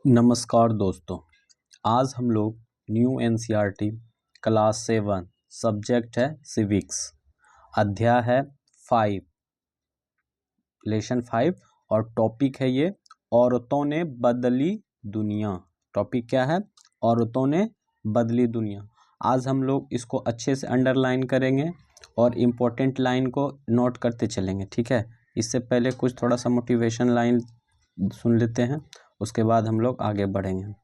नमस्कार दोस्तों। आज हम लोग न्यू एनसीईआरटी क्लास 7 सब्जेक्ट है सिविक्स, अध्याय है 5, लेसन 5 और टॉपिक है ये औरतों ने बदली दुनिया। टॉपिक क्या है? औरतों ने बदली दुनिया। आज हम लोग इसको अच्छे से अंडरलाइन करेंगे और इम्पोर्टेंट लाइन को नोट करते चलेंगे, ठीक है। इससे पहले कुछ थोड़ा सा मोटिवेशन लाइन सुन लेते हैं, उसके बाद हम लोग आगे बढ़ेंगे।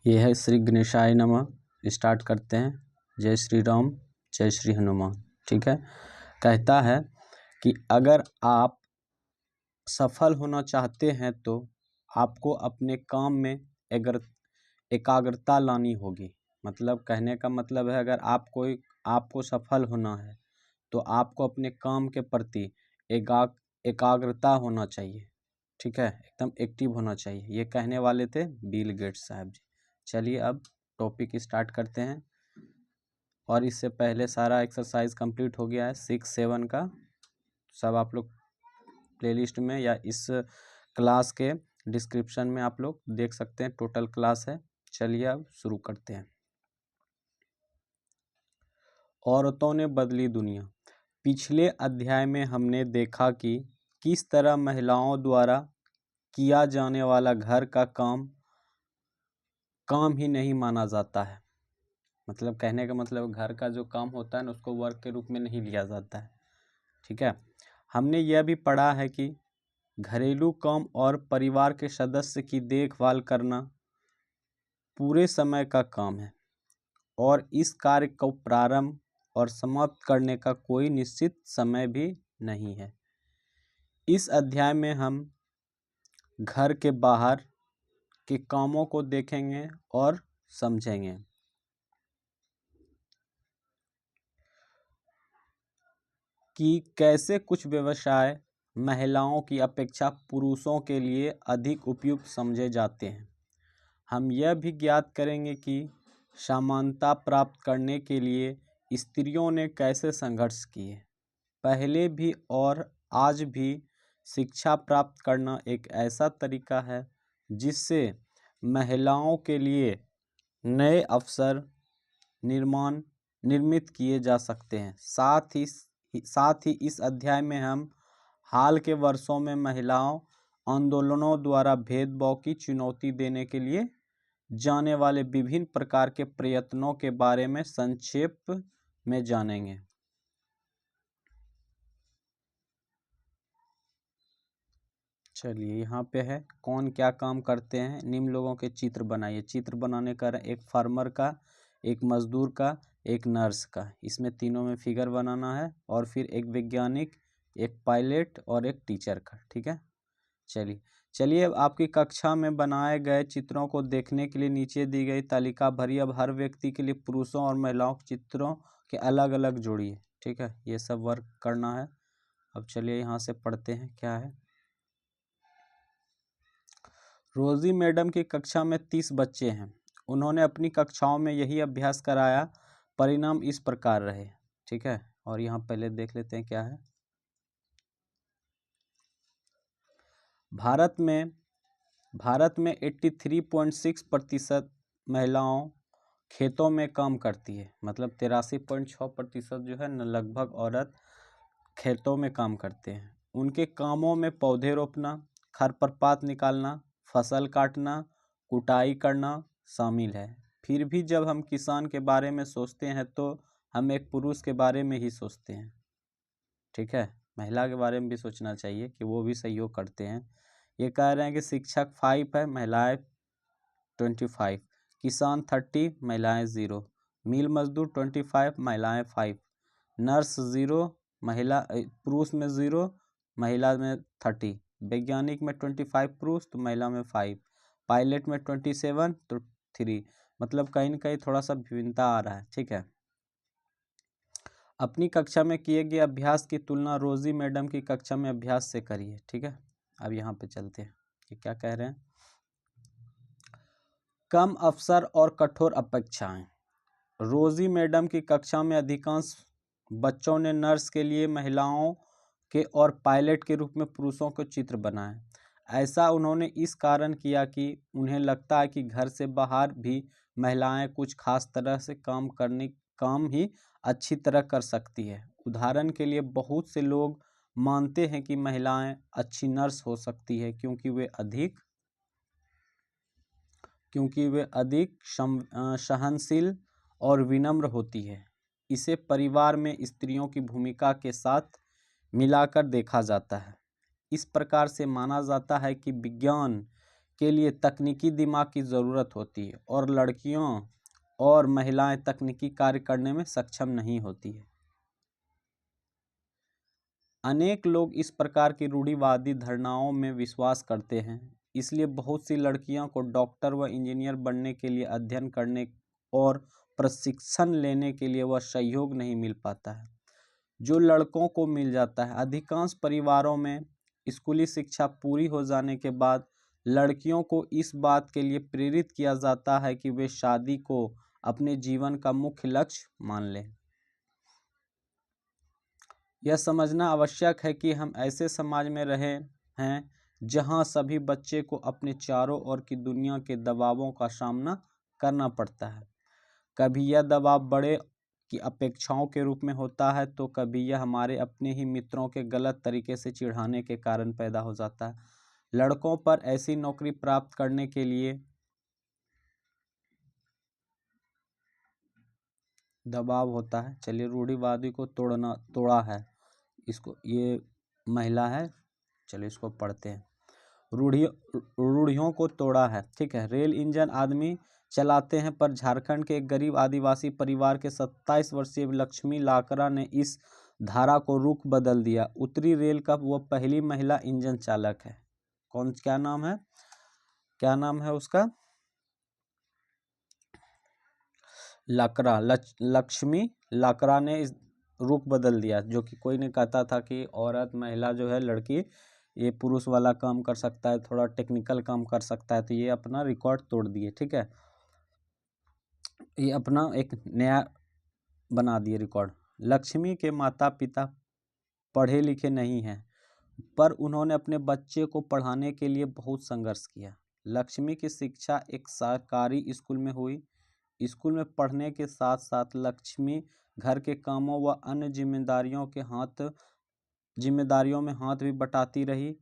यह है श्री गणेशाय नमः। स्टार्ट करते हैं। जय श्री राम, जय श्री हनुमान। ठीक है। कहता है कि अगर आप सफल होना चाहते हैं तो आपको अपने काम में एकाग्रता लानी होगी। मतलब कहने का मतलब है, अगर आपको सफल होना है तो आपको अपने काम के प्रति एकाग्रता होना चाहिए। ठीक है, एकदम एक्टिव होना चाहिए। ये कहने वाले थे बिल गेट्स साहब जी। चलिए अब टॉपिक स्टार्ट करते हैं। और इससे पहले सारा एक्सरसाइज कंप्लीट हो गया है 6-7 का। सब आप लोग प्लेलिस्ट में या इस क्लास के डिस्क्रिप्शन में आप लोग देख सकते हैं, टोटल क्लास है। चलिए अब शुरू करते हैं। औरतों ने बदली दुनिया। पिछले अध्याय में हमने देखा कि किस तरह महिलाओं द्वारा किया जाने वाला घर का काम ही नहीं माना जाता है। मतलब कहने का मतलब घर का जो काम होता है ना, उसको वर्क के रूप में नहीं लिया जाता है। ठीक है। हमने यह भी पढ़ा है कि घरेलू काम और परिवार के सदस्य की देखभाल करना पूरे समय का काम है और इस कार्य को प्रारंभ और समाप्त करने का कोई निश्चित समय भी नहीं है। इस अध्याय में हम घर के बाहर के कामों को देखेंगे और समझेंगे। कि कैसे कुछ व्यवसाय महिलाओं की अपेक्षा पुरुषों के लिए अधिक उपयुक्त समझे जाते हैं। हम यह भी ज्ञात करेंगे कि समानता प्राप्त करने के लिए स्त्रियों ने कैसे संघर्ष किए। पहले भी और आज भी शिक्षा प्राप्त करना एक ऐसा तरीका है जिससे महिलाओं के लिए नए अवसर निर्मित किए जा सकते हैं। साथ ही इस अध्याय में हम हाल के वर्षों में महिलाओं आंदोलनों द्वारा भेदभाव की चुनौती देने के लिए जाने वाले विभिन्न प्रकार के प्रयत्नों के बारे में संक्षेप में जानेंगे। चलिए यहाँ पे है कौन क्या काम करते हैं। निम्न लोगों के चित्र बनाइए। चित्र बनाने का एक फार्मर का, एक मजदूर का, एक नर्स का। इसमें तीनों में फिगर बनाना है और फिर एक वैज्ञानिक, एक पायलट और एक टीचर का। ठीक है। चलिए अब आपकी कक्षा में बनाए गए चित्रों को देखने के लिए नीचे दी गई तालिका भरी। अब हर व्यक्ति के लिए पुरुषों और महिलाओं के चित्रों के अलग अलग जोड़िए। ठीक है, ये सब वर्क करना है। अब चलिए यहाँ से पढ़ते हैं क्या है। रोजी मैडम की कक्षा में 30 बच्चे हैं। उन्होंने अपनी कक्षाओं में यही अभ्यास कराया। परिणाम इस प्रकार रहे। ठीक है, और यहाँ पहले देख लेते हैं क्या है। भारत में 83.6% महिलाओं खेतों में काम करती है। मतलब 83.6% जो है न, लगभग औरत खेतों में काम करते हैं। उनके कामों में पौधे रोपना, खरपतवार निकालना, फसल काटना, कुटाई करना शामिल है। फिर भी जब हम किसान के बारे में सोचते हैं तो हम एक पुरुष के बारे में ही सोचते हैं। ठीक है, महिला के बारे में भी सोचना चाहिए कि वो भी सहयोग करते हैं। ये कह रहे हैं कि शिक्षक 5 है, महिलाएं 25, किसान 30, महिलाएं 0, मिल मजदूर 25, महिलाएं 5, नर्स 0, पुरुष में 0, महिला में 30, वैज्ञानिक में 25 पुरुष तो महिला में 5, पायलट में 27 तो 3। मतलब कहीं ना कहीं थोड़ा सा भिन्नता आ रहा है। ठीक है। अपनी कक्षा में किए गए अभ्यास की तुलना रोजी मैडम की कक्षा में अभ्यास से करिए। ठीक है, अब यहाँ पे चलते हैं कि क्या कह रहे हैं। कम अवसर और कठोर अपेक्षाएं। रोजी मैडम की कक्षा में अधिकांश बच्चों ने नर्स के लिए महिलाओं के और पायलट के रूप में पुरुषों के चित्र बनाए। ऐसा उन्होंने इस कारण किया कि उन्हें लगता है कि घर से बाहर भी महिलाएं कुछ खास तरह से काम ही अच्छी तरह कर सकती है। उदाहरण के लिए बहुत से लोग मानते हैं कि महिलाएं अच्छी नर्स हो सकती है क्योंकि वे अधिक सहनशील और विनम्र होती है। इसे परिवार में स्त्रियों की भूमिका के साथ मिलाकर देखा जाता है। इस प्रकार से माना जाता है कि विज्ञान के लिए तकनीकी दिमाग की ज़रूरत होती है और लड़कियों और महिलाएं तकनीकी कार्य करने में सक्षम नहीं होती है। अनेक लोग इस प्रकार की रूढ़िवादी धारणाओं में विश्वास करते हैं, इसलिए बहुत सी लड़कियों को डॉक्टर व इंजीनियर बनने के लिए अध्ययन करने और प्रशिक्षण लेने के लिए वह सहयोग नहीं मिल पाता है जो लड़कों को मिल जाता है। अधिकांश परिवारों में स्कूली शिक्षा पूरी हो जाने के बाद लड़कियों को इस बात के लिए प्रेरित किया जाता है कि वे शादी को अपने जीवन का मुख्य लक्ष्य मान लें। यह समझना आवश्यक है कि हम ऐसे समाज में रहे हैं जहां सभी बच्चे को अपने चारों ओर की दुनिया के दबावों का सामना करना पड़ता है। कभी यह दबाव बड़े की अपेक्षाओं के रूप में होता है तो कभी यह हमारे अपने ही मित्रों के गलत तरीके से चिढ़ाने के कारण पैदा हो जाता है। लड़कों पर ऐसी नौकरी प्राप्त करने के लिए दबाव होता है। चलिए, रूढ़िवादी को तोड़ा है, इसको, ये महिला है, चलिए इसको पढ़ते हैं। रूढ़ियों को तोड़ा है, ठीक है। रेल इंजन आदमी चलाते हैं, पर झारखंड के एक गरीब आदिवासी परिवार के 27 वर्षीय लक्ष्मी लाकरा ने इस धारा को रुख बदल दिया। उत्तरी रेल का वह पहली महिला इंजन चालक है। क्या नाम है उसका? लाकरा, लक्ष्मी लाकरा ने इस रुख बदल दिया। जो कि कोई ने कहता था कि औरत, महिला जो है, लड़की, ये पुरुष वाला काम कर सकता है, थोड़ा टेक्निकल काम कर सकता है, तो ये अपना रिकॉर्ड तोड़ दिए, ठीक है। ये अपना एक नया बना दिए रिकॉर्ड। लक्ष्मी के माता पिता पढ़े लिखे नहीं हैं, पर उन्होंने अपने बच्चे को पढ़ाने के लिए बहुत संघर्ष किया। लक्ष्मी की शिक्षा एक सरकारी स्कूल में हुई। स्कूल में पढ़ने के साथ साथ लक्ष्मी घर के कामों व अन्य जिम्मेदारियों में हाथ भी बटाती रही।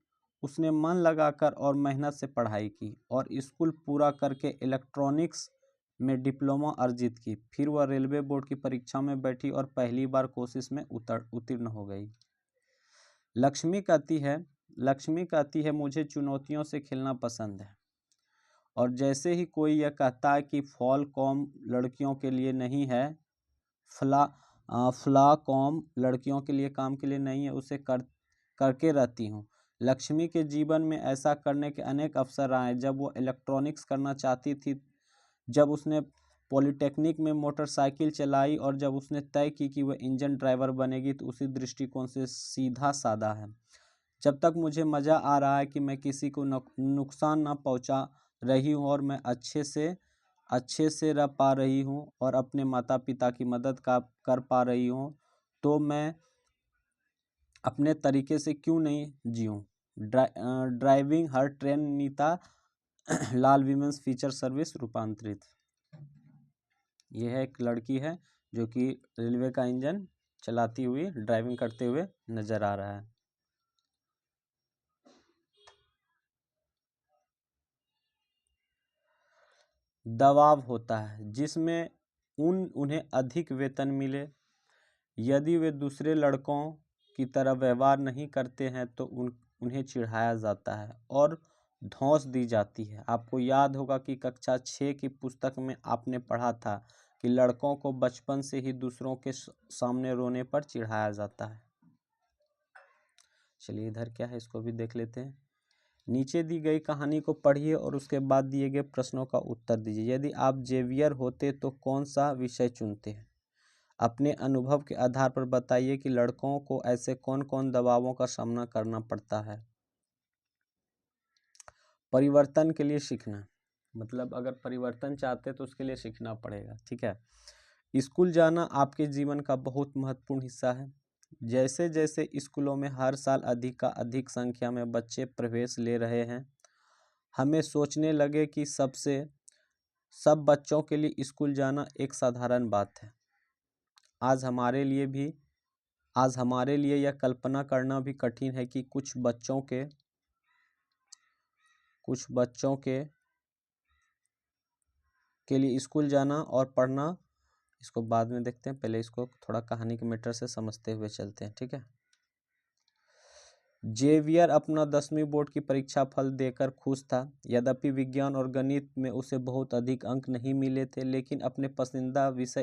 उसने मन लगाकर और मेहनत से पढ़ाई की और स्कूल पूरा करके इलेक्ट्रॉनिक्स में डिप्लोमा अर्जित की। फिर वह रेलवे बोर्ड की परीक्षा में बैठी और पहली बार कोशिश में उत्तीर्ण हो गई। लक्ष्मी कहती है मुझे चुनौतियों से खेलना पसंद है, और जैसे ही कोई यह कहता है कि फॉल कॉम लड़कियों के लिए नहीं है, फ्ला कॉम लड़कियों के लिए काम के लिए नहीं है, उसे करके रहती हूँ। लक्ष्मी के जीवन में ऐसा करने के अनेक अवसर आए। जब वो इलेक्ट्रॉनिक्स करना चाहती थी, जब उसने पॉलिटेक्निक में मोटरसाइकिल चलाई और जब उसने तय की कि वह इंजन ड्राइवर बनेगी, तो उसी दृष्टिकोण से सीधा साधा है। जब तक मुझे मज़ा आ रहा है कि मैं किसी को नुकसान ना पहुंचा रही हूं और मैं अच्छे से रह पा रही हूं और अपने माता पिता की मदद कर पा रही हूं, तो मैं अपने तरीके से क्यों नहीं जीऊं। ड्राइविंग हर ट्रेन नीता लाल विमेंस फीचर सर्विस रूपांतरित। यह है एक लड़की है जो कि रेलवे का इंजन चलाती हुई, ड्राइविंग करते हुए नजर आ रहा है। दबाव होता है जिसमें उन्हें अधिक वेतन मिले। यदि वे दूसरे लड़कों की तरह व्यवहार नहीं करते हैं तो उन्हें चिढ़ाया जाता है और धौंस दी जाती है। आपको याद होगा कि कक्षा 6 की पुस्तक में आपने पढ़ा था कि लड़कों को बचपन से ही दूसरों के सामने रोने पर चिढ़ाया जाता है। चलिए, इधर क्या है इसको भी देख लेते हैं। नीचे दी गई कहानी को पढ़िए और उसके बाद दिए गए प्रश्नों का उत्तर दीजिए। यदि आप जेवियर होते तो कौन सा विषय चुनते हैं? अपने अनुभव के आधार पर बताइए कि लड़कों को ऐसे कौन कौन दबावों का सामना करना पड़ता है। परिवर्तन के लिए सीखना, मतलब अगर परिवर्तन चाहते हैं तो उसके लिए सीखना पड़ेगा, ठीक है। स्कूल जाना आपके जीवन का बहुत महत्वपूर्ण हिस्सा है। जैसे जैसे स्कूलों में हर साल अधिक का अधिक संख्या में बच्चे प्रवेश ले रहे हैं, हमें सोचने लगे कि सब बच्चों के लिए स्कूल जाना एक साधारण बात है। आज हमारे लिए यह कल्पना करना भी कठिन है कि कुछ बच्चों के लिए स्कूल जाना और पढ़ना, इसको बाद में देखते हैं, पहले इसको थोड़ा कहानी के मैटर से समझते हुए चलते हैं, ठीक है। जेवियर अपना 10वीं बोर्ड की परीक्षा फल देकर खुश था। यद्यपि विज्ञान और गणित में उसे बहुत अधिक अंक नहीं मिले थे, लेकिन अपने पसंदीदा विषय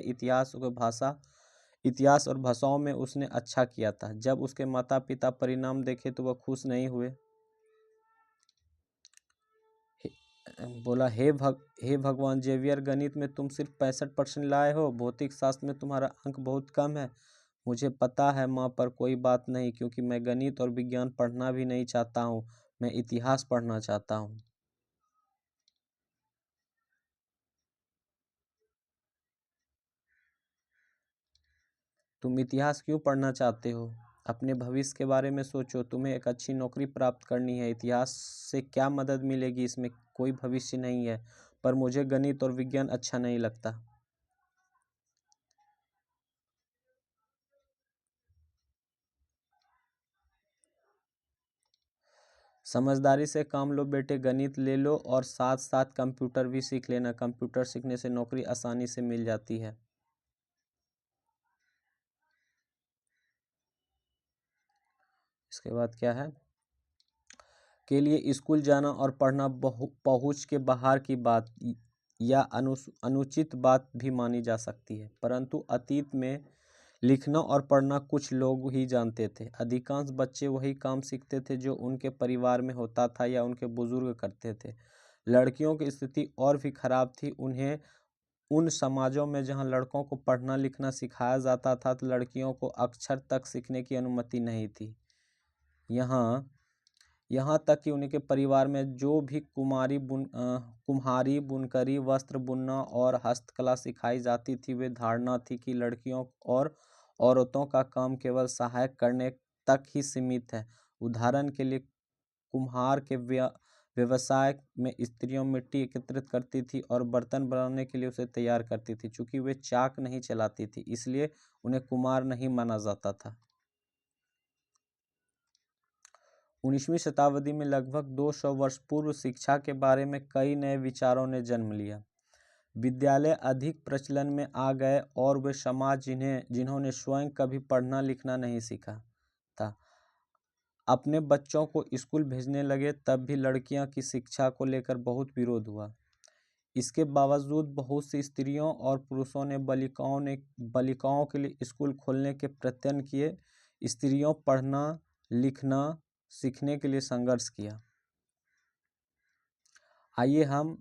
इतिहास और भाषाओं में उसने अच्छा किया था। जब उसके माता पिता परिणाम देखे तो वह खुश नहीं हुए। बोला, हे भगवान, जेवियर, गणित में तुम सिर्फ 65% लाए हो, भौतिक शास्त्र में तुम्हारा अंक बहुत कम है। मुझे पता है माँ, पर कोई बात नहीं, क्योंकि मैं गणित और विज्ञान पढ़ना भी नहीं चाहता हूँ, मैं इतिहास पढ़ना चाहता हूँ। तुम इतिहास क्यों पढ़ना चाहते हो? अपने भविष्य के बारे में सोचो, तुम्हें एक अच्छी नौकरी प्राप्त करनी है। इतिहास से क्या मदद मिलेगी? इसमें कोई भविष्य नहीं है। पर मुझे गणित और विज्ञान अच्छा नहीं लगता। समझदारी से काम लो बेटे, गणित ले लो और साथ साथ कंप्यूटर भी सीख लेना। कंप्यूटर सीखने से नौकरी आसानी से मिल जाती है। इसके बाद क्या है? के लिए स्कूल जाना और पढ़ना पहुंच के बाहर की बात या अनुचित बात भी मानी जा सकती है, परंतु अतीत में लिखना और पढ़ना कुछ लोग ही जानते थे। अधिकांश बच्चे वही काम सीखते थे जो उनके परिवार में होता था या उनके बुजुर्ग करते थे। लड़कियों की स्थिति और भी खराब थी। उन्हें उन समाजों में जहां लड़कों को पढ़ना लिखना सिखाया जाता था, तो लड़कियों को अक्षर तक सीखने की अनुमति नहीं थी। यहाँ तक कि उनके परिवार में जो भी कुम्हारी, बुनकरी, वस्त्र बुनना और हस्तकला सिखाई जाती थी, वे धारणा थी कि लड़कियों और औरतों का काम केवल सहायक करने तक ही सीमित है। उदाहरण के लिए, कुम्हार के व्यवसाय में स्त्रियों मिट्टी एकत्रित करती थी और बर्तन बनाने के लिए उसे तैयार करती थी। चूंकि वे चाक नहीं चलाती थी, इसलिए उन्हें कुम्हार नहीं माना जाता था। 19वीं शताब्दी में लगभग 200 वर्ष पूर्व शिक्षा के बारे में कई नए विचारों ने जन्म लिया। विद्यालय अधिक प्रचलन में आ गए और वे समाज जिन्होंने स्वयं कभी पढ़ना लिखना नहीं सीखा था, अपने बच्चों को स्कूल भेजने लगे। तब भी लड़कियों की शिक्षा को लेकर बहुत विरोध हुआ। इसके बावजूद बहुत सी स्त्रियों और पुरुषों ने बालिकाओं के लिए स्कूल खोलने के प्रयत्न किए। स्त्रियों पढ़ना लिखना सीखने के लिए संघर्ष किया। आइए हम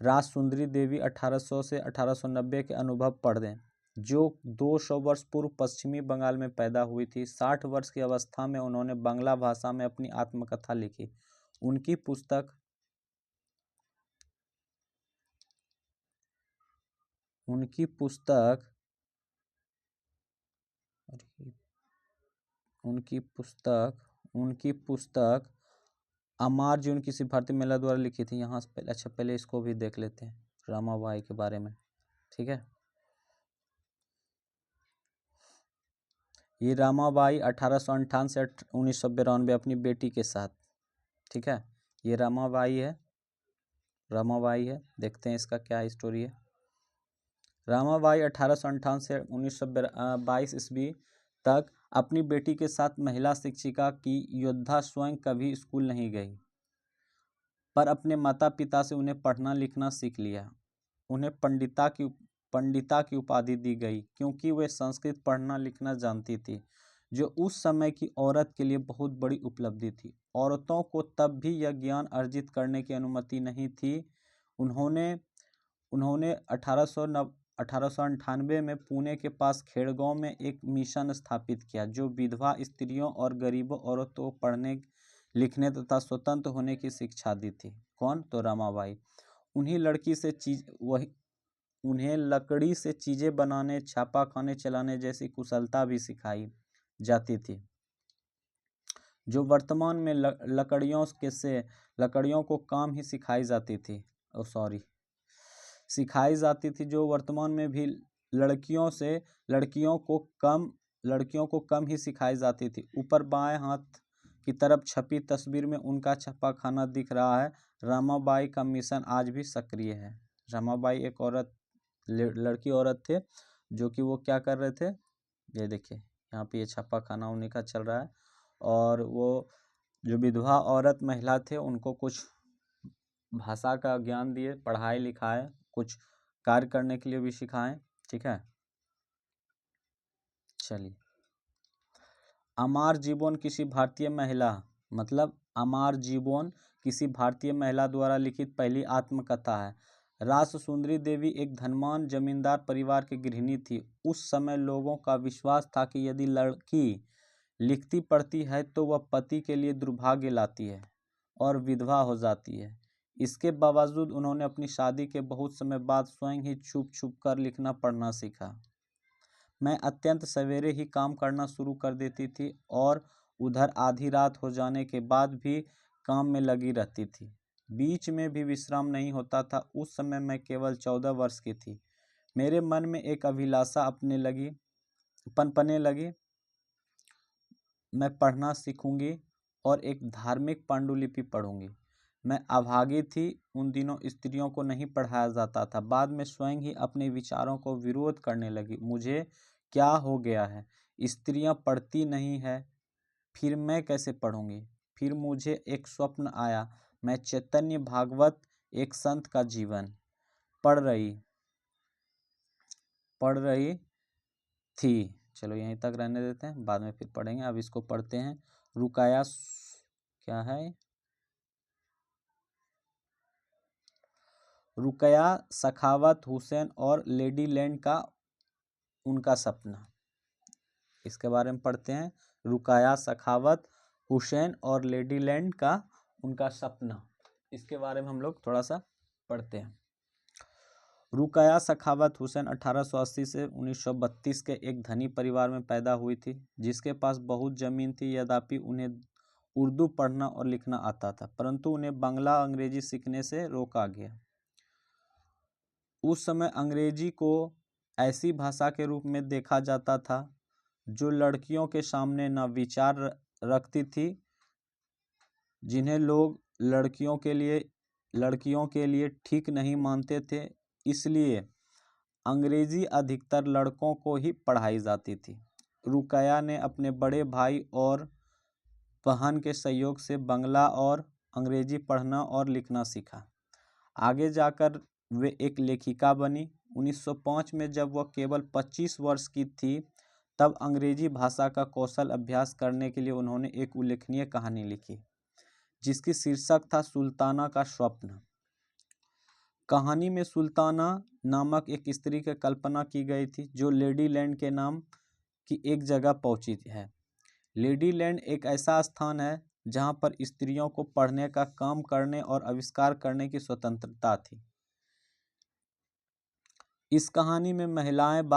राज सुंदरी देवी 1800 से 1890 के अनुभव पढ़ दें, जो 200 वर्ष पूर्व पश्चिमी बंगाल में पैदा हुई थी। 60 वर्ष की अवस्था में उन्होंने बांग्ला भाषा में अपनी आत्मकथा लिखी। उनकी पुस्तक अमार जी उनकी भारती महिला द्वारा लिखी थी। यहाँ से पहले इसको भी देख लेते हैं, रामाबाई के बारे में, ठीक है। ये रामाबाई 1858 से 1992 अपनी बेटी के साथ, ठीक है। ये रामाबाई है, देखते हैं इसका क्या स्टोरी है। रामाबाई 1858 से 1922 ईस्वी तक अपनी बेटी के साथ महिला शिक्षिका की। योद्धा स्वयं कभी स्कूल नहीं गई, पर अपने माता पिता से उन्हें पढ़ना लिखना सीख लिया। उन्हें पंडिता की उपाधि दी गई, क्योंकि वे संस्कृत पढ़ना लिखना जानती थी, जो उस समय की औरत के लिए बहुत बड़ी उपलब्धि थी। औरतों को तब भी यह ज्ञान अर्जित करने की अनुमति नहीं थी। उन्होंने 1898 में पुणे के पास खेड़गांव में एक मिशन स्थापित किया, जो विधवा स्त्रियों और गरीबों औरतों को पढ़ने लिखने तथा स्वतंत्र होने की शिक्षा दी थी। कौन? तो रामाबाई। उन्हें लकड़ी से चीजें बनाने, छापाखाने चलाने जैसी कुशलता भी सिखाई। जाती थी, जो वर्तमान में लकड़ियों को काम ही सिखाई जाती थी, सिखाई जाती थी, जो वर्तमान में भी लड़कियों को कम ही सिखाई जाती थी। ऊपर बाएं हाथ की तरफ छपी तस्वीर में उनका छपा खाना दिख रहा है। रमाबाई का मिशन आज भी सक्रिय है। रमाबाई एक लड़की औरत थे, जो कि वो क्या कर रहे थे, ये देखिए यहाँ पे ये छपा खाना उन्हीं का चल रहा है। और वो जो विधवा औरत महिला थे, उनको कुछ भाषा का ज्ञान दिए, पढ़ाई लिखाए, कुछ कार्य करने के लिए भी सिखाएं। ठीक है, चलिए। अमार जीवन किसी भारतीय महिला, मतलब अमार जीवन किसी भारतीय महिला द्वारा लिखित पहली आत्मकथा है। रास सुंदरी देवी एक धनवान जमींदार परिवार की गृहिणी थी। उस समय लोगों का विश्वास था कि यदि लड़की लिखती पढ़ती है तो वह पति के लिए दुर्भाग्य लाती है और विधवा हो जाती है। इसके बावजूद उन्होंने अपनी शादी के बहुत समय बाद स्वयं ही छुप छुप कर लिखना पढ़ना सीखा। मैं अत्यंत सवेरे ही काम करना शुरू कर देती थी और उधर आधी रात हो जाने के बाद भी काम में लगी रहती थी। बीच में भी विश्राम नहीं होता था। उस समय मैं केवल 14 वर्ष की थी। मेरे मन में एक अभिलाषा पनपने लगी। मैं पढ़ना सीखूंगी और एक धार्मिक पांडुलिपि पढ़ूंगी। मैं अभागी थी। उन दिनों स्त्रियों को नहीं पढ़ाया जाता था। बाद में स्वयं ही अपने विचारों को विरोध करने लगी। मुझे क्या हो गया है, स्त्रियां पढ़ती नहीं है, फिर मैं कैसे पढ़ूंगी। फिर मुझे एक स्वप्न आया। मैं चैतन्य भागवत, एक संत का जीवन पढ़ रही थी। चलो यहीं तक रहने देते हैं, बाद में फिर पढ़ेंगे। अब इसको पढ़ते हैं। रुकाया क्या है, रुकया सखावत हुसैन और लेडी लैंड का उनका सपना, इसके बारे में पढ़ते हैं। रुकाया सखावत हुसैन और लेडी लैंड का उनका सपना, इसके बारे में हम लोग थोड़ा सा पढ़ते हैं। रुकया सखावत हुसैन 1880 से 1932 के एक धनी परिवार में पैदा हुई थी, जिसके पास बहुत जमीन थी। यद्यपि उन्हें उर्दू पढ़ना और लिखना आता था, परंतु उन्हें बांग्ला अंग्रेजी सीखने से रोका गया। उस समय अंग्रेजी को ऐसी भाषा के रूप में देखा जाता था जो लड़कियों के सामने न विचार रखती थी, जिन्हें लोग लड़कियों के लिए ठीक नहीं मानते थे। इसलिए अंग्रेजी अधिकतर लड़कों को ही पढ़ाई जाती थी। रुकया ने अपने बड़े भाई और बहन के सहयोग से बांग्ला और अंग्रेजी पढ़ना और लिखना सीखा। आगे जाकर वे एक लेखिका बनी। 1905 में जब वह केवल 25 वर्ष की थी, तब अंग्रेजी भाषा का कौशल अभ्यास करने के लिए उन्होंने एक उल्लेखनीय कहानी लिखी, जिसकी शीर्षक था सुल्ताना का स्वप्न। कहानी में सुल्ताना नामक एक स्त्री की कल्पना की गई थी, जो लेडी लैंड के नाम की एक जगह पहुंची है। लेडी लैंड एक ऐसा स्थान है जहां पर स्त्रियों को पढ़ने का काम करने और आविष्कार करने की स्वतंत्रता थी। इस कहानी में महिलाएं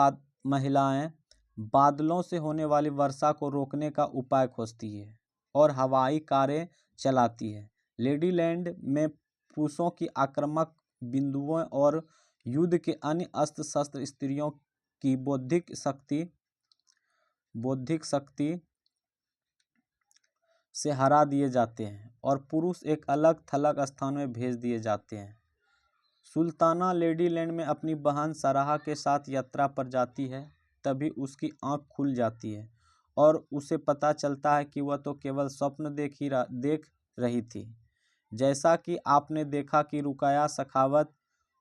बादलों से होने वाली वर्षा को रोकने का उपाय खोजती है और हवाई कारें चलाती है। लेडी लैंड में पुरुषों की आक्रामक बिंदुओं और युद्ध के अन्य अस्त्र शस्त्र स्त्रियों की बौद्धिक शक्ति से हरा दिए जाते हैं और पुरुष एक अलग थलग स्थान में भेज दिए जाते हैं। सुल्ताना लेडी लैंड में अपनी बहन सराह के साथ यात्रा पर जाती है। तभी उसकी आंख खुल जाती है और उसे पता चलता है कि वह तो केवल स्वप्न देख रही थी। जैसा कि आपने देखा कि रुकया सखावत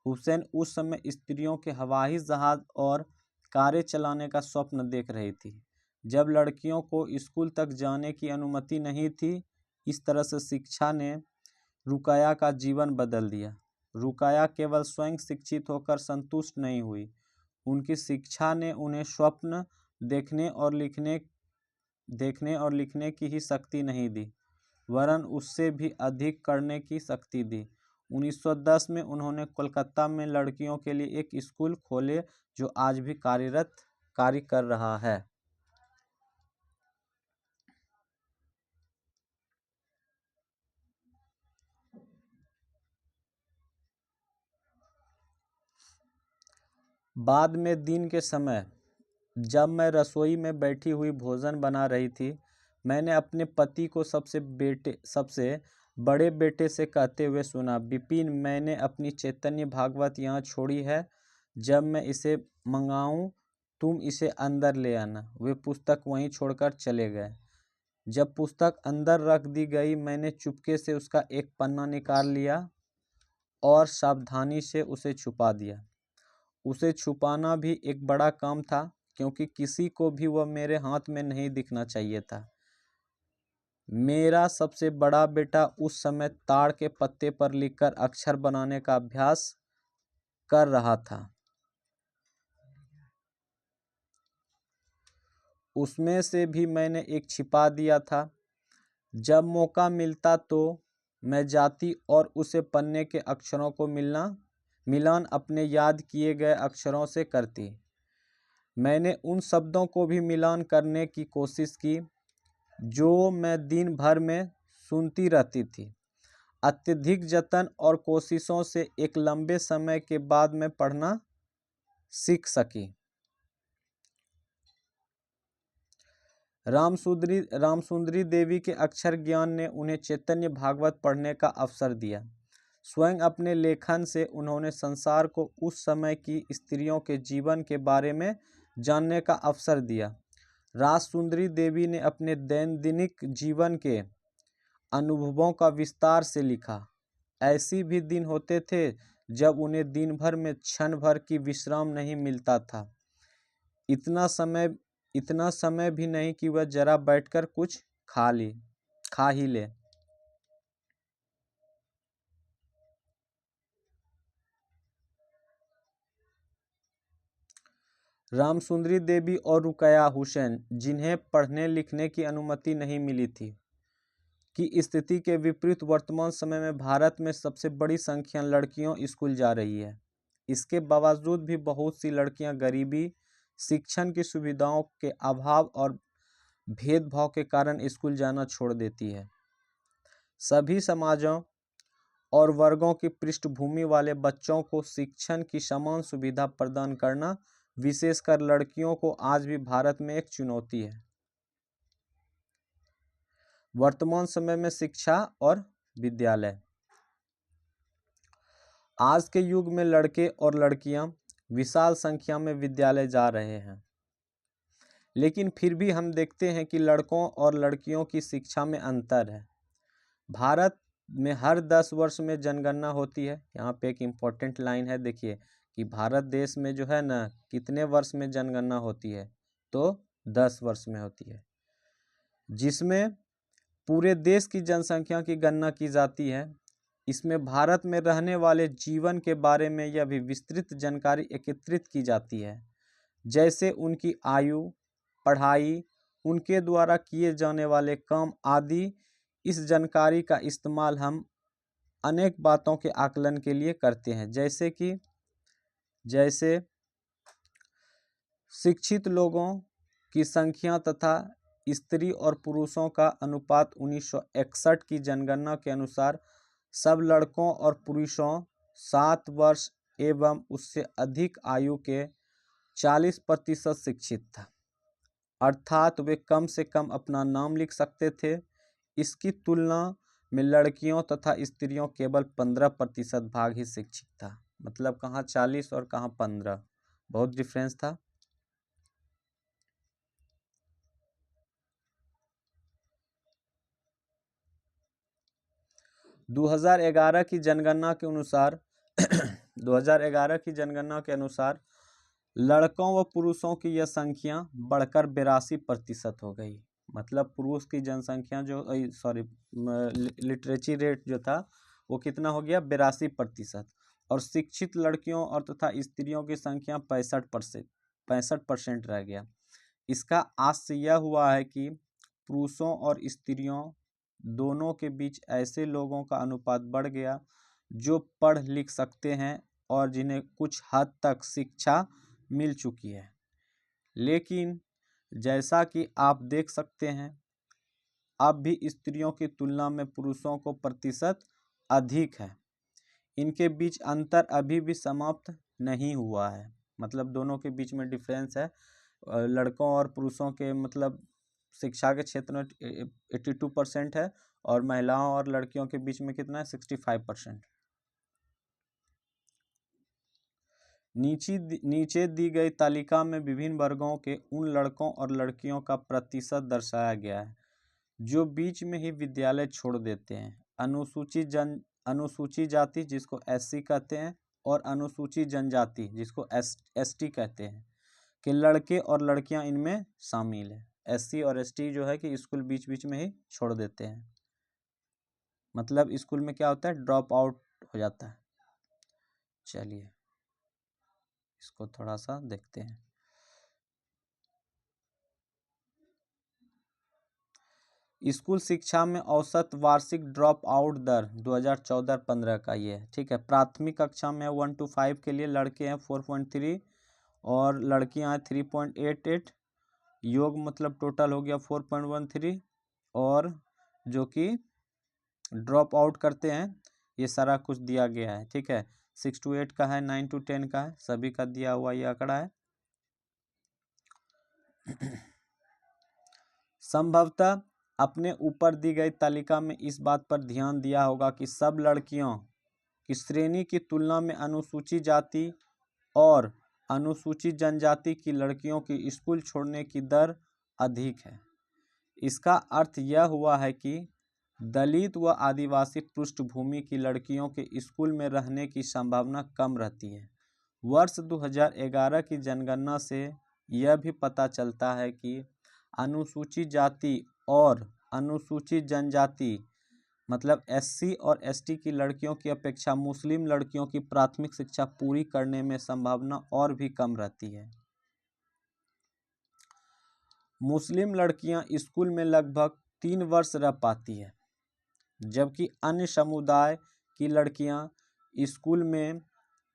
हुसैन उस समय स्त्रियों के हवाई जहाज और कारें चलाने का स्वप्न देख रही थी, जब लड़कियों को स्कूल तक जाने की अनुमति नहीं थी। इस तरह से शिक्षा ने रुकया का जीवन बदल दिया। रुकया केवल स्वयं शिक्षित होकर संतुष्ट नहीं हुई, उनकी शिक्षा ने उन्हें स्वप्न देखने और लिखने की ही शक्ति नहीं दी, वरन उससे भी अधिक करने की शक्ति दी। 1910 में उन्होंने कोलकाता में लड़कियों के लिए एक स्कूल खोले, जो आज भी कार्य कर रहा है। बाद में दिन के समय जब मैं रसोई में बैठी हुई भोजन बना रही थी, मैंने अपने पति को सबसे बड़े बेटे से कहते हुए सुना, विपिन, मैंने अपनी चैतन्य भागवत यहाँ छोड़ी है, जब मैं इसे मंगाऊं तुम इसे अंदर ले आना। वे पुस्तक वहीं छोड़कर चले गए। जब पुस्तक अंदर रख दी गई, मैंने चुपके से उसका एक पन्ना निकाल लिया और सावधानी से उसे छुपा दिया। उसे छुपाना भी एक बड़ा काम था, क्योंकि किसी को भी वह मेरे हाथ में नहीं दिखना चाहिए था। मेरा सबसे बड़ा बेटा उस समय ताड़ के पत्ते पर लिखकर अक्षर बनाने का अभ्यास कर रहा था। उसमें से भी मैंने एक छिपा दिया था। जब मौका मिलता तो मैं जाती और उसे पन्ने के अक्षरों को मिलान अपने याद किए गए अक्षरों से करती। मैंने उन शब्दों को भी मिलान करने की कोशिश की जो मैं दिन भर में सुनती रहती थी। अत्यधिक जतन और कोशिशों से एक लंबे समय के बाद मैं पढ़ना सीख सकी। रामसुंदरी देवी के अक्षर ज्ञान ने उन्हें चैतन्य भागवत पढ़ने का अवसर दिया। स्वयं अपने लेखन से उन्होंने संसार को उस समय की स्त्रियों के जीवन के बारे में जानने का अवसर दिया। रामसुंदरी देवी ने अपने दैनिक जीवन के अनुभवों का विस्तार से लिखा। ऐसी भी दिन होते थे जब उन्हें दिन भर में क्षण भर की विश्राम नहीं मिलता था। इतना समय भी नहीं कि वह जरा बैठकर कुछ खा ही ले। रामसुंदरी देवी और रुकया हुसैन, जिन्हें पढ़ने लिखने की अनुमति नहीं मिली थी, की स्थिति के विपरीत वर्तमान समय में भारत में सबसे बड़ी संख्या लड़कियों स्कूल जा रही है। इसके बावजूद भी बहुत सी लड़कियां गरीबी, शिक्षण की सुविधाओं के अभाव और भेदभाव के कारण स्कूल जाना छोड़ देती है। सभी समाजों और वर्गों की पृष्ठभूमि वाले बच्चों को शिक्षण की समान सुविधा प्रदान करना, विशेषकर लड़कियों को, आज भी भारत में एक चुनौती है। वर्तमान समय में शिक्षा और विद्यालय। आज के युग में लड़के और लड़कियां विशाल संख्या में विद्यालय जा रहे हैं, लेकिन फिर भी हम देखते हैं कि लड़कों और लड़कियों की शिक्षा में अंतर है। भारत में हर 10 वर्ष में जनगणना होती है। यहाँ पे एक इम्पोर्टेंट लाइन है, देखिए कि भारत देश में जो है ना, कितने वर्ष में जनगणना होती है, तो 10 वर्ष में होती है, जिसमें पूरे देश की जनसंख्या की गणना की जाती है। इसमें भारत में रहने वाले जीवन के बारे में यह भी विस्तृत जानकारी एकत्रित की जाती है, जैसे उनकी आयु, पढ़ाई, उनके द्वारा किए जाने वाले काम आदि। इस जानकारी का इस्तेमाल हम अनेक बातों के आकलन के लिए करते हैं, जैसे शिक्षित लोगों की संख्या तथा स्त्री और पुरुषों का अनुपात। 1961 की जनगणना के अनुसार सब लड़कों और पुरुषों 7 वर्ष एवं उससे अधिक आयु के 40% शिक्षित था, अर्थात वे कम से कम अपना नाम लिख सकते थे। इसकी तुलना में लड़कियों तथा स्त्रियों केवल 15% भाग ही शिक्षित था। मतलब कहाँ 40 और कहाँ 15, बहुत डिफरेंस था। (2011) की जनगणना के अनुसार 2011 की जनगणना के अनुसार लड़कों व पुरुषों की यह संख्या बढ़कर 82% हो गई। मतलब पुरुष की जनसंख्या लिटरेसी रेट जो था वो कितना हो गया, 82%, और शिक्षित लड़कियों और तथा स्त्रियों की संख्या 65% रह गया। इसका आशय यह हुआ है कि पुरुषों और स्त्रियों दोनों के बीच ऐसे लोगों का अनुपात बढ़ गया जो पढ़ लिख सकते हैं और जिन्हें कुछ हद तक शिक्षा मिल चुकी है। लेकिन जैसा कि आप देख सकते हैं, अब भी स्त्रियों की तुलना में पुरुषों को प्रतिशत अधिक है। इनके बीच अंतर अभी भी समाप्त नहीं हुआ है। मतलब दोनों के बीच में डिफरेंस है। लड़कों और पुरुषों के मतलब शिक्षा के क्षेत्र में 82% है और महिलाओं और लड़कियों के बीच में कितना है 65%। नीचे दी गई तालिका में विभिन्न वर्गों के उन लड़कों और लड़कियों का प्रतिशत दर्शाया गया है जो बीच में ही विद्यालय छोड़ देते हैं। अनुसूचित जाति जिसको एससी कहते हैं और अनुसूचित जनजाति जिसको एसटी कहते हैं कि लड़के और लड़कियां इनमें शामिल है। एससी और एसटी जो है कि स्कूल बीच बीच में ही छोड़ देते हैं, मतलब स्कूल में क्या होता है ड्रॉप आउट हो जाता है। चलिए इसको थोड़ा सा देखते हैं। स्कूल शिक्षा में औसत वार्षिक ड्रॉप आउट दर 2014-15 का ये है, ठीक है। प्राथमिक कक्षा में 1 to 5 के लिए लड़के हैं 4.3 और लड़कियां हैं 3.88। योग मतलब टोटल हो गया 4.13 और जो कि ड्रॉप आउट करते हैं ये सारा कुछ दिया गया है, ठीक है। 6 to 8 का है, 9 to 10 का है, सभी का दिया हुआ ये आंकड़ा है। संभवतः अपने ऊपर दी गई तालिका में इस बात पर ध्यान दिया होगा कि सब लड़कियों की श्रेणी की तुलना में अनुसूचित जाति और अनुसूचित जनजाति की लड़कियों की स्कूल छोड़ने की दर अधिक है। इसका अर्थ यह हुआ है कि दलित व आदिवासी पृष्ठभूमि की लड़कियों के स्कूल में रहने की संभावना कम रहती है। वर्ष 2011 की जनगणना से यह भी पता चलता है कि अनुसूचित जाति और अनुसूचित जनजाति मतलब एससी और एसटी की लड़कियों की अपेक्षा मुस्लिम लड़कियों की प्राथमिक शिक्षा पूरी करने में संभावना और भी कम रहती है। मुस्लिम लड़कियां स्कूल में लगभग 3 वर्ष रह पाती है जबकि अन्य समुदाय की लड़कियां स्कूल में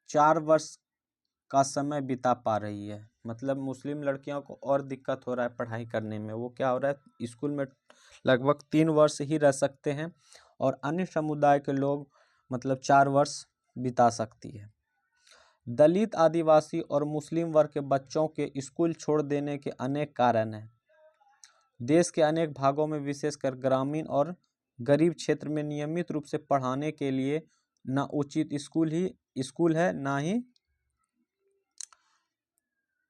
4 वर्ष का समय बिता पा रही है। मतलब मुस्लिम लड़कियों को और दिक्कत हो रहा है पढ़ाई करने में, वो क्या हो रहा है स्कूल में लगभग 3 वर्ष ही रह सकते हैं और अन्य समुदाय के लोग मतलब 4 वर्ष बिता सकती है। दलित आदिवासी और मुस्लिम वर्ग के बच्चों के स्कूल छोड़ देने के अनेक कारण हैं। देश के अनेक भागों में विशेषकर ग्रामीण और गरीब क्षेत्र में नियमित रूप से पढ़ाने के लिए न उचित स्कूल है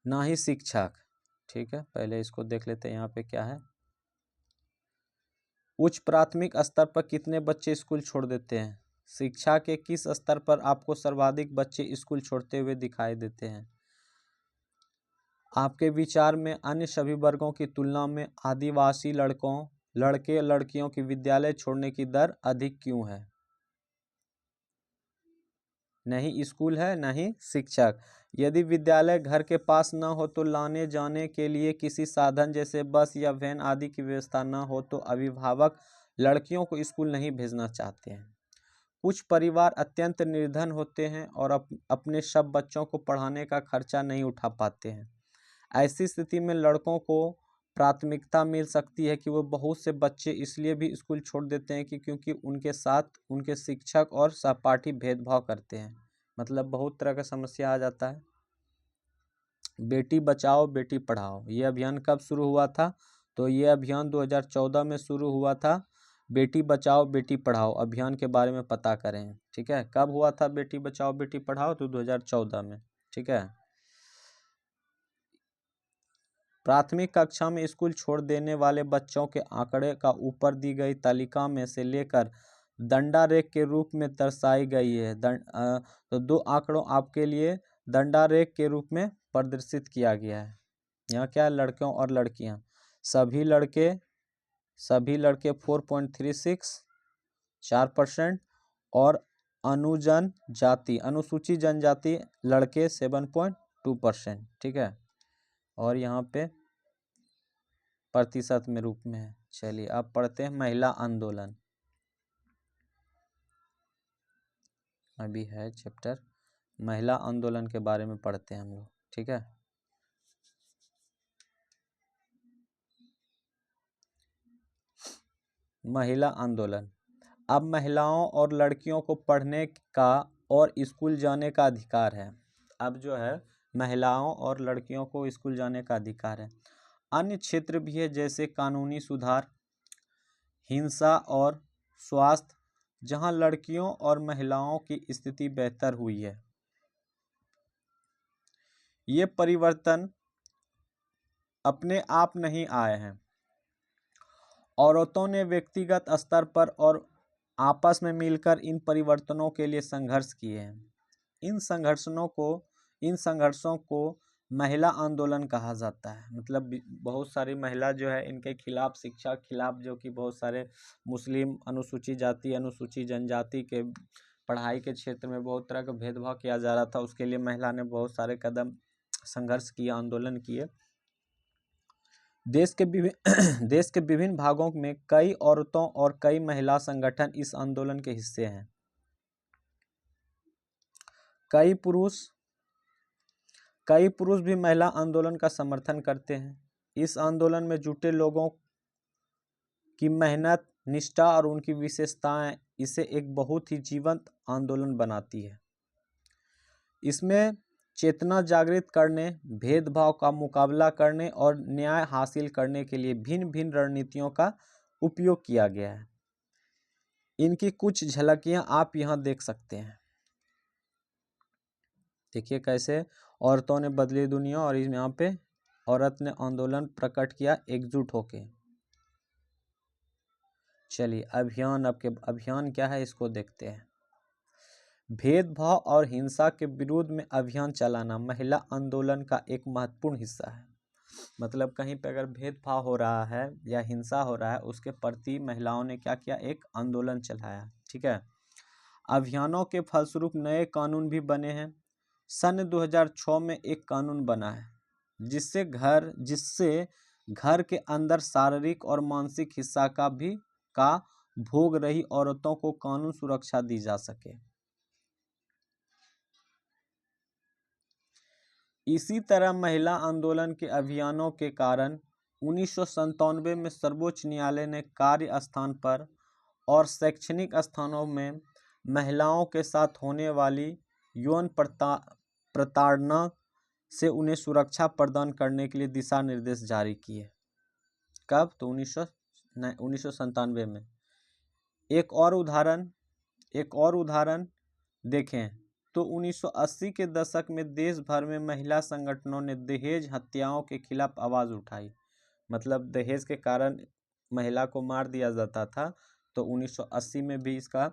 ना ही शिक्षक, ठीक है। पहले इसको देख लेते हैं यहाँ पे क्या है। उच्च प्राथमिक स्तर पर कितने बच्चे स्कूल छोड़ देते हैं? शिक्षा के किस स्तर पर आपको सर्वाधिक बच्चे स्कूल छोड़ते हुए दिखाई देते हैं? आपके विचार में अन्य सभी वर्गों की तुलना में आदिवासी लड़के लड़कियों की विद्यालय छोड़ने की दर अधिक क्यों है? नहीं स्कूल है नहीं शिक्षक। यदि विद्यालय घर के पास न हो तो लाने जाने के लिए किसी साधन जैसे बस या वैन आदि की व्यवस्था न हो तो अभिभावक लड़कियों को स्कूल नहीं भेजना चाहते हैं। कुछ परिवार अत्यंत निर्धन होते हैं और अपने सब बच्चों को पढ़ाने का खर्चा नहीं उठा पाते हैं। ऐसी स्थिति में लड़कों को प्राथमिकता मिल सकती है कि वो बहुत से बच्चे इसलिए भी स्कूल छोड़ देते हैं कि क्योंकि उनके साथ उनके शिक्षक और सहपाठी भेदभाव करते हैं। मतलब बहुत तरह का समस्या आ जाता है। बेटी बचाओ बेटी पढ़ाओ ये अभियान कब शुरू हुआ था? तो ये अभियान 2014 में शुरू हुआ था। बेटी बचाओ बेटी पढ़ाओ अभियान के बारे में पता करें, ठीक है। कब हुआ था बेटी बचाओ बेटी पढ़ाओ? तो 2014 में, ठीक है। प्राथमिक कक्षा में स्कूल छोड़ देने वाले बच्चों के आंकड़े का ऊपर दी गई तालिका में से लेकर दंडारेख के रूप में दर्शाई गई है। तो 2 आंकड़ों आपके लिए दंडारेख के रूप में प्रदर्शित किया गया है। यहाँ क्या है लड़कों और लड़कियाँ, सभी लड़के 4.36 4% और अनुसूचित जनजाति लड़के 7.2%, ठीक है। और यहाँ पे प्रतिशत में रूप में है। चलिए अब पढ़ते हैं महिला आंदोलन। अभी है चैप्टर महिला आंदोलन के बारे में पढ़ते हैं हम लोग, ठीक है। महिला आंदोलन। अब महिलाओं और लड़कियों को पढ़ने का और स्कूल जाने का अधिकार है। अब जो है महिलाओं और लड़कियों को स्कूल जाने का अधिकार है। अन्य क्षेत्र भी है जैसे कानूनी सुधार, हिंसा और स्वास्थ्य, जहां लड़कियों और महिलाओं की स्थिति बेहतर हुई है। ये परिवर्तन अपने आप नहीं आए हैं, औरतों ने व्यक्तिगत स्तर पर और आपस में मिलकर इन परिवर्तनों के लिए संघर्ष किए हैं। इन संघर्षों को महिला आंदोलन कहा जाता है। मतलब बहुत सारी महिला जो है इनके खिलाफ, शिक्षा खिलाफ, जो कि बहुत सारे मुस्लिम, अनुसूचित जाति, अनुसूचित जनजाति के पढ़ाई के क्षेत्र में बहुत तरह का भेदभाव किया जा रहा था, उसके लिए महिला ने बहुत सारे कदम संघर्ष किए, आंदोलन किए। देश के विभिन्न भागों में कई औरतों और कई महिला संगठन इस आंदोलन के हिस्से हैं। कई पुरुष भी महिला आंदोलन का समर्थन करते हैं। इस आंदोलन में जुटे लोगों की मेहनत, निष्ठा और उनकी विशेषताएं इसे एक बहुत ही जीवंत आंदोलन बनाती है। इसमें चेतना जागृत करने, भेदभाव का मुकाबला करने और न्याय हासिल करने के लिए भिन्न भिन्न रणनीतियों का उपयोग किया गया है। इनकी कुछ झलकियां आप यहां देख सकते हैं। देखिए कैसे औरतों ने बदली दुनिया, और यहाँ पे औरत ने आंदोलन प्रकट किया एकजुट होके। चलिए अभियान क्या है इसको देखते हैं। भेदभाव और हिंसा के विरोध में अभियान चलाना महिला आंदोलन का एक महत्वपूर्ण हिस्सा है। मतलब कहीं पे अगर भेदभाव हो रहा है या हिंसा हो रहा है, उसके प्रति महिलाओं ने क्या किया, एक आंदोलन चलाया। ठीक है। अभियानों के फलस्वरूप नए कानून भी बने हैं। सन 2006 में एक कानून बना है जिससे घर के अंदर शारीरिक और मानसिक हिंसा का भोग रही औरतों को कानून सुरक्षा दी जा सके। इसी तरह महिला आंदोलन के अभियानों के कारण 1997 में सर्वोच्च न्यायालय ने कार्य स्थान पर और शैक्षणिक स्थानों में महिलाओं के साथ होने वाली यौन प्रताड़ना से उन्हें सुरक्षा प्रदान करने के लिए दिशा निर्देश जारी किए। कब? तो 1997 में। एक और उदाहरण देखें तो 1980 के दशक में देश भर में महिला संगठनों ने दहेज हत्याओं के खिलाफ आवाज उठाई। मतलब दहेज के कारण महिला को मार दिया जाता था, तो 1980 में भी इसका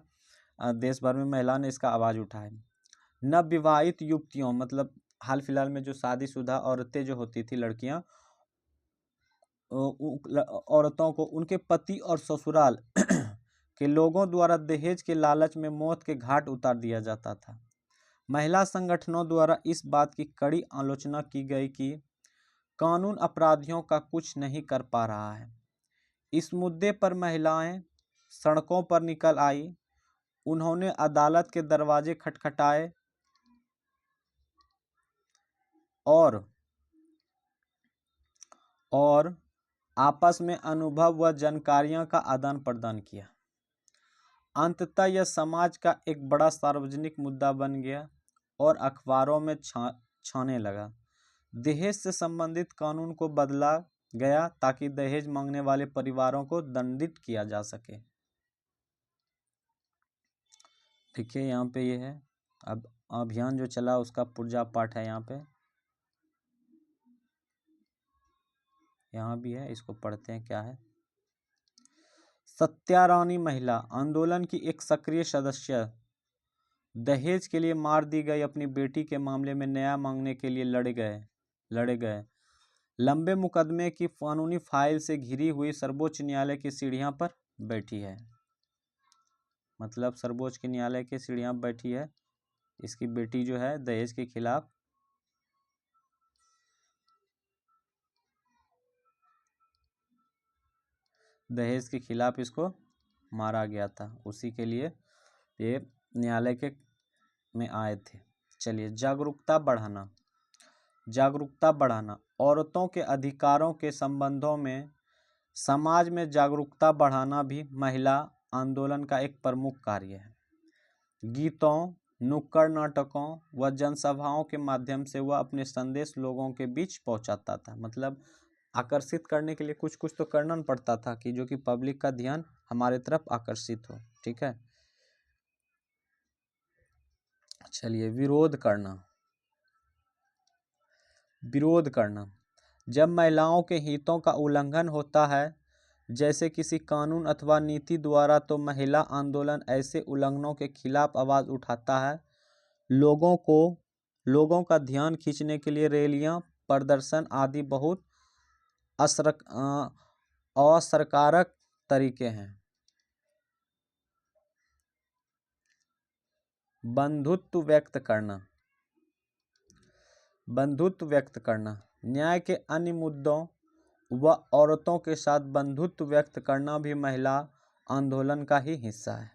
देश भर में महिला ने इसका आवाज उठाया। नवविवाहित युवतियों, मतलब हाल फिलहाल में जो शादीशुदा औरतें जो होती थी, लड़कियां, औरतों को उनके पति और ससुराल के लोगों द्वारा दहेज के लालच में मौत के घाट उतार दिया जाता था। महिला संगठनों द्वारा इस बात की कड़ी आलोचना की गई कि कानून अपराधियों का कुछ नहीं कर पा रहा है। इस मुद्दे पर महिलाएं सड़कों पर निकल आई। उन्होंने अदालत के दरवाजे खटखटाए और आपस में अनुभव व जानकारियों का आदान प्रदान किया। अंततः यह समाज का एक बड़ा सार्वजनिक मुद्दा बन गया और अखबारों में छाने लगा। दहेज से संबंधित कानून को बदला गया ताकि दहेज मांगने वाले परिवारों को दंडित किया जा सके। देखिए यहाँ पे ये है, अब अभियान जो चला उसका पुर्जा पाठ है। यहाँ भी है, इसको पढ़ते हैं क्या है। सत्या रानी महिला आंदोलन की एक सक्रिय सदस्य, दहेज के लिए मार दी गई अपनी बेटी के मामले में न्याय मांगने के लिए लड़े गए। लंबे मुकदमे की कानूनी फाइल से घिरी हुई सर्वोच्च न्यायालय की सीढ़ियां पर बैठी है। मतलब सर्वोच्च के न्यायालय की सीढ़ियां बैठी है। इसकी बेटी जो है दहेज के खिलाफ इसको मारा गया था, उसी के लिए ये न्यायालय के में आए थे। चलिए, जागरूकता बढ़ाना औरतों के अधिकारों के संबंधों में समाज में जागरूकता बढ़ाना भी महिला आंदोलन का एक प्रमुख कार्य है। गीतों, नुक्कड़ नाटकों व जनसभाओं के माध्यम से वह अपने संदेश लोगों के बीच पहुंचाता था। मतलब आकर्षित करने के लिए कुछ कुछ तो करना पड़ता था कि जो कि पब्लिक का ध्यान हमारे तरफ आकर्षित हो। ठीक है, चलिए विरोध करना। विरोध करना, जब महिलाओं के हितों का उल्लंघन होता है जैसे किसी कानून अथवा नीति द्वारा, तो महिला आंदोलन ऐसे उल्लंघनों के खिलाफ आवाज उठाता है। लोगों का ध्यान खींचने के लिए रैलियां, प्रदर्शन आदि बहुत असरकारक तरीके हैं। बंधुत्व व्यक्त करना। बंधुत्व व्यक्त करना, न्याय के अन्य मुद्दों व औरतों के साथ बंधुत्व व्यक्त करना भी महिला आंदोलन का ही हिस्सा है।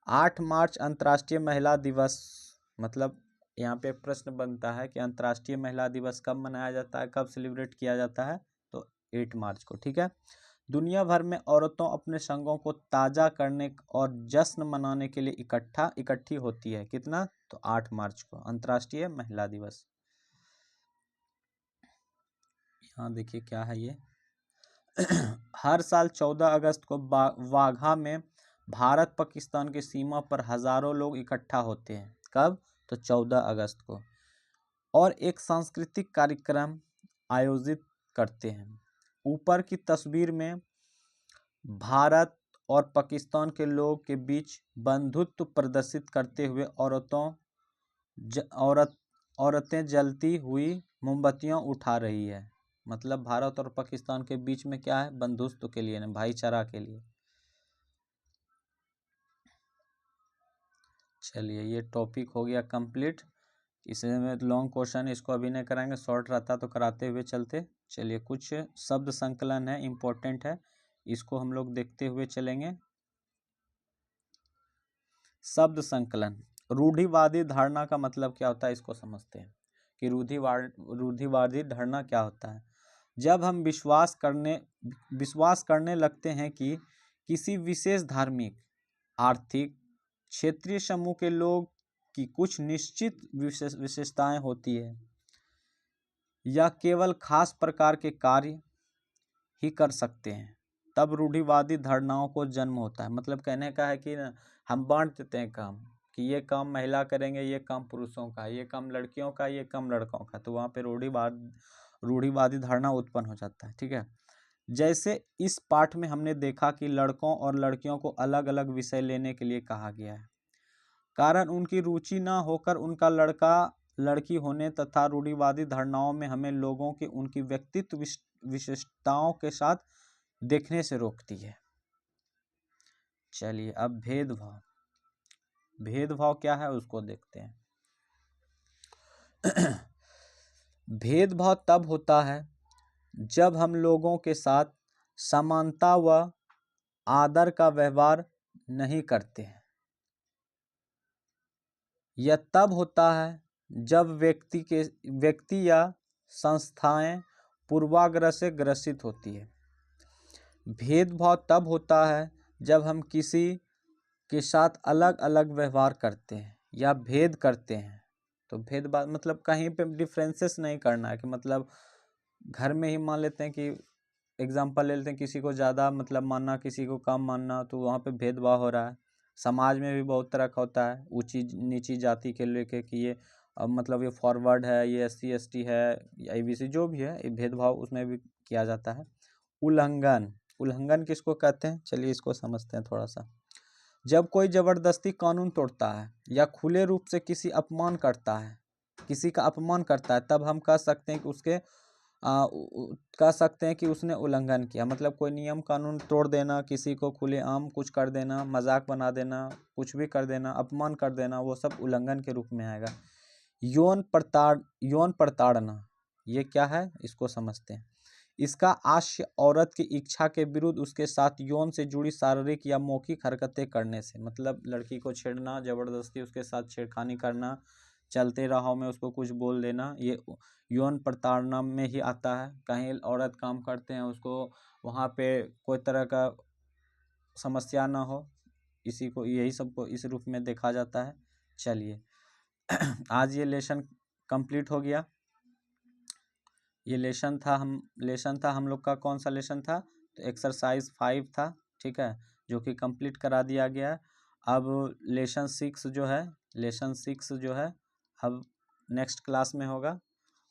8 मार्च अंतर्राष्ट्रीय महिला दिवस, मतलब यहाँ पे प्रश्न बनता है कि अंतर्राष्ट्रीय महिला दिवस कब मनाया जाता है, कब सेलिब्रेट किया जाता है, तो 8 मार्च को। ठीक है, दुनिया भर में औरतों अपने संघों को ताज़ा करने और जश्न मनाने के लिए इकट्ठी होती है। कितना, तो 8 मार्च को अंतर्राष्ट्रीय महिला दिवस। यहाँ देखिए क्या है ये हर साल 14 अगस्त को वाघा में भारत पाकिस्तान की सीमा पर हजारों लोग इकट्ठा होते हैं। कब, तो 14 अगस्त को, और एक सांस्कृतिक कार्यक्रम आयोजित करते हैं। ऊपर की तस्वीर में भारत और पाकिस्तान के लोगों के बीच बंधुत्व प्रदर्शित करते हुए औरतें जलती हुई मोमबत्तियां उठा रही है। मतलब भारत और पाकिस्तान के बीच में क्या है, बंधुत्व के लिए, भाईचारा के लिए। चलिए ये टॉपिक हो गया कंप्लीट। इसमें लॉन्ग क्वेश्चन, इसको अभी नहीं कराएंगे, शॉर्ट रहता तो कराते हुए चलते। चलिए कुछ शब्द संकलन है, इम्पोर्टेंट है, इसको हम लोग देखते हुए चलेंगे। शब्द संकलन, रूढ़िवादी धारणा का मतलब क्या होता है, इसको समझते हैं कि रूढ़िवादी धारणा क्या होता है। जब हम विश्वास करने लगते हैं कि किसी विशेष धार्मिक, आर्थिक, क्षेत्रीय समूह के लोग की कुछ निश्चित विशेषताएं होती है या केवल खास प्रकार के कार्य ही कर सकते हैं, तब रूढ़िवादी धारणाओं को जन्म होता है। मतलब कहने का है कि हम बांट देते हैं काम, कि ये काम महिला करेंगे, ये काम पुरुषों का, ये काम लड़कियों का, ये काम लड़कों का, तो वहाँ पे रूढ़िवादी धारणा उत्पन्न हो जाता है। ठीक है, जैसे इस पाठ में हमने देखा कि लड़कों और लड़कियों को अलग अलग विषय लेने के लिए कहा गया है, कारण उनकी रुचि ना होकर उनका लड़का लड़की होने तथा रूढ़िवादी धारणाओं में हमें लोगों के उनकी व्यक्तित्व विशेषताओं के साथ देखने से रोकती है। चलिए अब भेदभाव, भेदभाव क्या है उसको देखते हैं। भेदभाव तब होता है जब हम लोगों के साथ समानता व आदर का व्यवहार नहीं करते हैं। यह तब होता है जब व्यक्ति या संस्थाएं पूर्वाग्रह से ग्रसित होती है। भेदभाव तब होता है जब हम किसी के साथ अलग अलग व्यवहार करते हैं या भेद करते हैं। तो भेदभाव मतलब कहीं पे डिफरेंसेस नहीं करना है, कि मतलब घर में ही मान लेते हैं कि एग्जाम्पल ले लेते हैं, किसी को ज़्यादा मतलब मानना, किसी को कम मानना, तो वहाँ पे भेदभाव हो रहा है। समाज में भी बहुत तरह का होता है, ऊंची नीची जाति के लेके कि ये मतलब ये फॉरवर्ड है, ये SC ST है, ABC जो भी है, ये भेदभाव उसमें भी किया जाता है। उल्लंघन किसको कहते हैं, चलिए इसको समझते हैं थोड़ा सा। जब कोई जबरदस्ती कानून तोड़ता है या खुले रूप से किसी का अपमान करता है, तब हम कह सकते हैं कि उसने उल्लंघन किया। मतलब कोई नियम कानून तोड़ देना, किसी को खुलेआम कुछ कर देना, मजाक बना देना, कुछ भी कर देना, अपमान कर देना, वो सब उल्लंघन के रूप में आएगा। यौन प्रताड़ना ये क्या है, इसको समझते हैं। इसका आशय औरत की इच्छा के विरुद्ध उसके साथ यौन से जुड़ी शारीरिक या मौखिक हरकतें करने से, मतलब लड़की को छेड़ना, जबरदस्ती उसके साथ छेड़खानी करना, चलते राहों में उसको कुछ बोल देना, ये यौन प्रताड़ना में ही आता है। कहीं औरत काम करते हैं, उसको वहाँ पे कोई तरह का समस्या ना हो, यही सबको इस रूप में देखा जाता है। चलिए आज ये लेसन कंप्लीट हो गया। ये लेसन था हम लोग का, कौन सा लेसन था, तो एक्सरसाइज 5 था, ठीक है, जो कि कंप्लीट करा दिया गया। अब लेसन 6 जो है अब नेक्स्ट क्लास में होगा।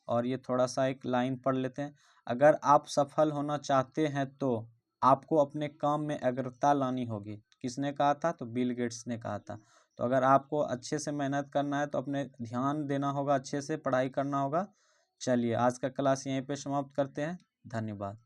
और ये थोड़ा सा एक लाइन पढ़ लेते हैं। अगर आप सफल होना चाहते हैं तो आपको अपने काम में अग्रता लानी होगी। किसने कहा था, तो बिल गेट्स ने कहा था। तो अगर आपको अच्छे से मेहनत करना है तो अपने ध्यान देना होगा, अच्छे से पढ़ाई करना होगा। चलिए आज का क्लास यहीं पे समाप्त करते हैं। धन्यवाद।